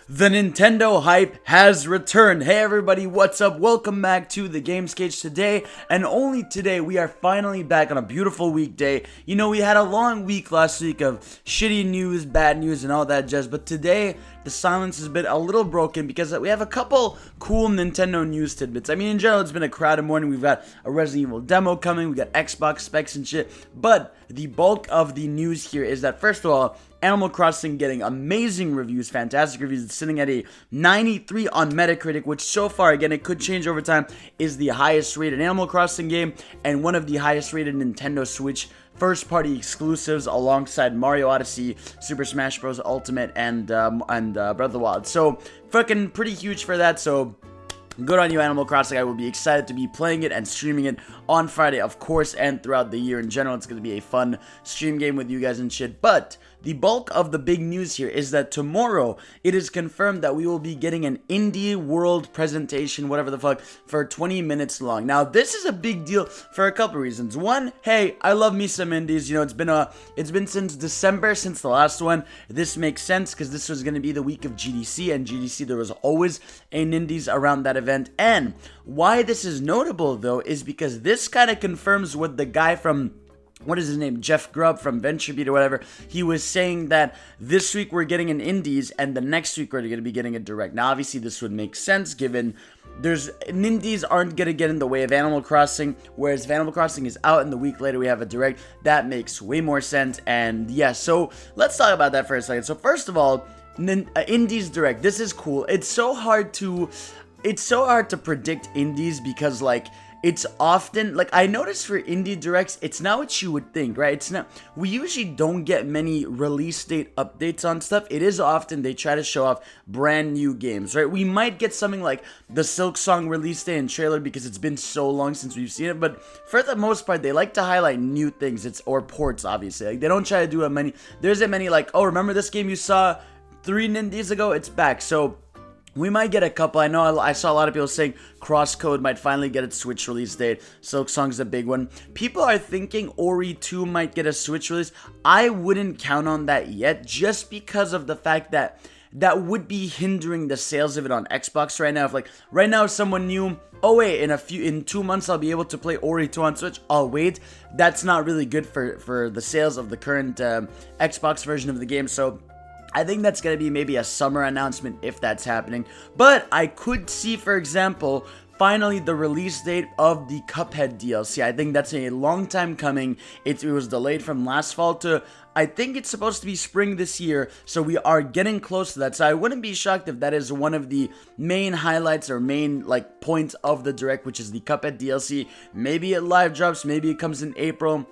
The Nintendo hype has returned. Hey everybody, what's up? Welcome back to the Games Cage today, and only today we are finally back on a beautiful weekday. You know, we had a long week last week of shitty news, bad news, and all that jazz, but today the silence has been a little broken because we have a couple cool Nintendo news tidbits. I mean, in general, it's been a crowded morning. We've got a Resident Evil demo coming, we got Xbox specs and shit, but the bulk of the news here is that, first of all, Animal Crossing getting amazing reviews, fantastic reviews. It's sitting at a 93 on Metacritic, which so far, again, it could change over time, is the highest rated Animal Crossing game and one of the highest rated Nintendo Switch first-party exclusives alongside Mario Odyssey, Super Smash Bros. Ultimate, and Breath of the Wild. So, fucking pretty huge for that, so good on you, Animal Crossing. I will be excited to be playing it and streaming it on Friday, of course, and throughout the year in general. It's going to be a fun stream game with you guys and shit, but the bulk of the big news here is that tomorrow it is confirmed that we will be getting an Indie World presentation, whatever the fuck, for 20 minutes long. Now, this is a big deal for a couple reasons. One, hey, I love me some indies. You know, it's been since December since the last one. This makes sense because this was going to be the week of GDC, and GDC there was always a Nindies around that event. And why this is notable though is because this kind of confirms what the guy from, what is his name, Jeff Grubb from VentureBeat or whatever, he was saying that this week we're getting an Indies and the next week we're going to be getting a Direct. Now, obviously, this would make sense given Nindies aren't going to get in the way of Animal Crossing, whereas if Animal Crossing is out and the week later we have a Direct, that makes way more sense. And yeah, so let's talk about that for a second. So first of all, Indies Direct, this is cool. It's so hard to predict Indies because, like, it's often, like, I noticed for Indie Directs, it's not what you would think, right? It's not, we usually don't get many release date updates on stuff. It is often they try to show off brand new games, right? We might get something like the Silk Song release date and trailer because it's been so long since we've seen it, but for the most part, they like to highlight new things, or ports, obviously. Like, they don't try to do there isn't many, like, oh, remember this game you saw 3 Nindies ago? It's back. So we might get a couple. I know I saw a lot of people saying Crosscode might finally get its Switch release date. Silk Song's a big one. People are thinking Ori 2 might get a Switch release. I wouldn't count on that yet, just because of the fact that that would be hindering the sales of it on Xbox right now. If, like, right now someone knew, oh wait, in 2 months I'll be able to play Ori 2 on Switch, I'll wait. That's not really good for the sales of the current Xbox version of the game. So I think that's going to be maybe a summer announcement if that's happening. But I could see, for example, finally the release date of the Cuphead DLC. I think that's a long time coming. It was delayed from last fall to, I think it's supposed to be spring this year. So we are getting close to that. So I wouldn't be shocked if that is one of the main highlights or main, like, points of the Direct, which is the Cuphead DLC. Maybe it live drops, maybe it comes in April.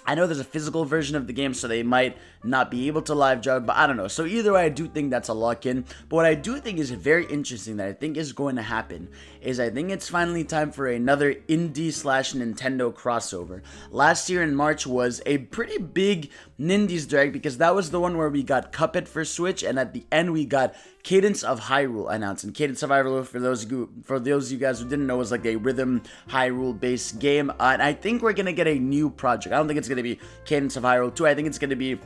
I know there's a physical version of the game, so they might not be able to live drop, but I don't know. So either way, I do think that's a lock-in. But what I do think is very interesting that I think is going to happen is I think it's finally time for another indie/Nintendo crossover. Last year in March was a pretty big Nindies Direct because that was the one where we got Cuphead for Switch, and at the end we got Cadence of Hyrule announced. And Cadence of Hyrule, for those of you guys who didn't know, was like a rhythm Hyrule based game. And I think we're gonna get a new project. I don't think it's gonna be Cadence of Hyrule 2. I think it's gonna be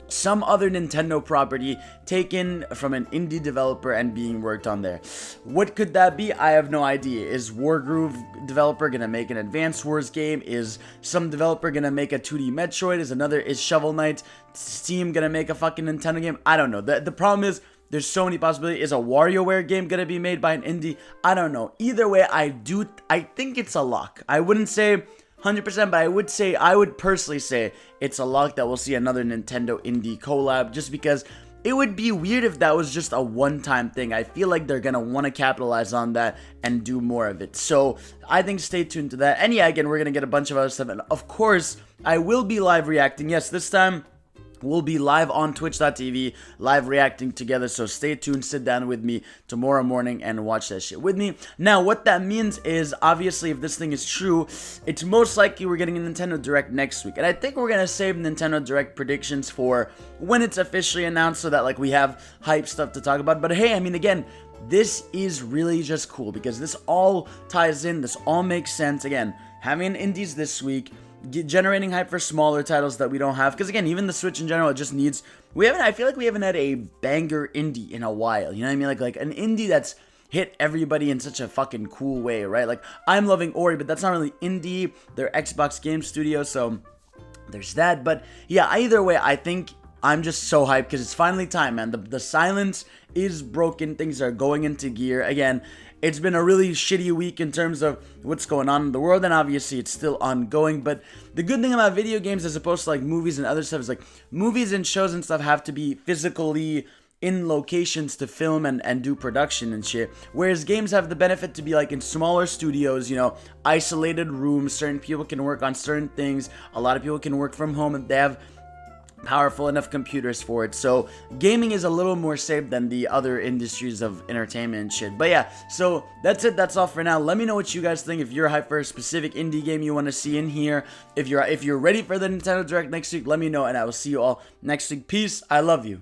some other Nintendo property taken from an indie developer and being worked on there. What could that be? I have no idea. Is Wargroove developer gonna make an Advance Wars game? Is some developer gonna make a 2D Metroid? Is Shovel Knight Steam gonna make a fucking Nintendo game? I don't know. The problem is, there's so many possibilities. Is a WarioWare game gonna be made by an indie? I don't know. Either way, I think it's a lock. I wouldn't say 100%, but I would personally say it's a lock that we'll see another Nintendo indie collab, just because it would be weird if that was just a one-time thing. I feel like they're gonna want to capitalize on that and do more of it. So I think stay tuned to that. And yeah, again, we're gonna get a bunch of other stuff, and of course, I will be live reacting. Yes, this time we'll be live on twitch.tv, live reacting together, so stay tuned, sit down with me tomorrow morning and watch that shit with me. Now, what that means is, obviously, if this thing is true, it's most likely we're getting a Nintendo Direct next week, and I think we're gonna save Nintendo Direct predictions for when it's officially announced, so that, like, we have hype stuff to talk about. But hey, I mean, again, this is really just cool, because this all ties in, this all makes sense. Again, having Indies this week, generating hype for smaller titles that we don't have. Because again, even the Switch in general, it just needs. I feel like we haven't had a banger indie in a while. You know what I mean? Like an indie that's hit everybody in such a fucking cool way, right? Like I'm loving Ori, but that's not really indie. They're Xbox Game Studio, so there's that. But yeah, either way, I think I'm just so hyped because it's finally time, man. The silence is broken. Things are going into gear again. It's been a really shitty week in terms of what's going on in the world, and obviously it's still ongoing. But the good thing about video games as opposed to like movies and other stuff is like movies and shows and stuff have to be physically in locations to film and do production and shit. Whereas games have the benefit to be like in smaller studios, you know, isolated rooms. Certain people can work on certain things. A lot of people can work from home and they have powerful enough computers for it. So gaming is a little more safe than the other industries of entertainment and shit. But yeah, so that's it. That's all for now. Let me know what you guys think. If you're hyped for a specific indie game you want to see in here, if you're ready for the Nintendo Direct next week, let me know, and I will see you all next week. Peace. I love you.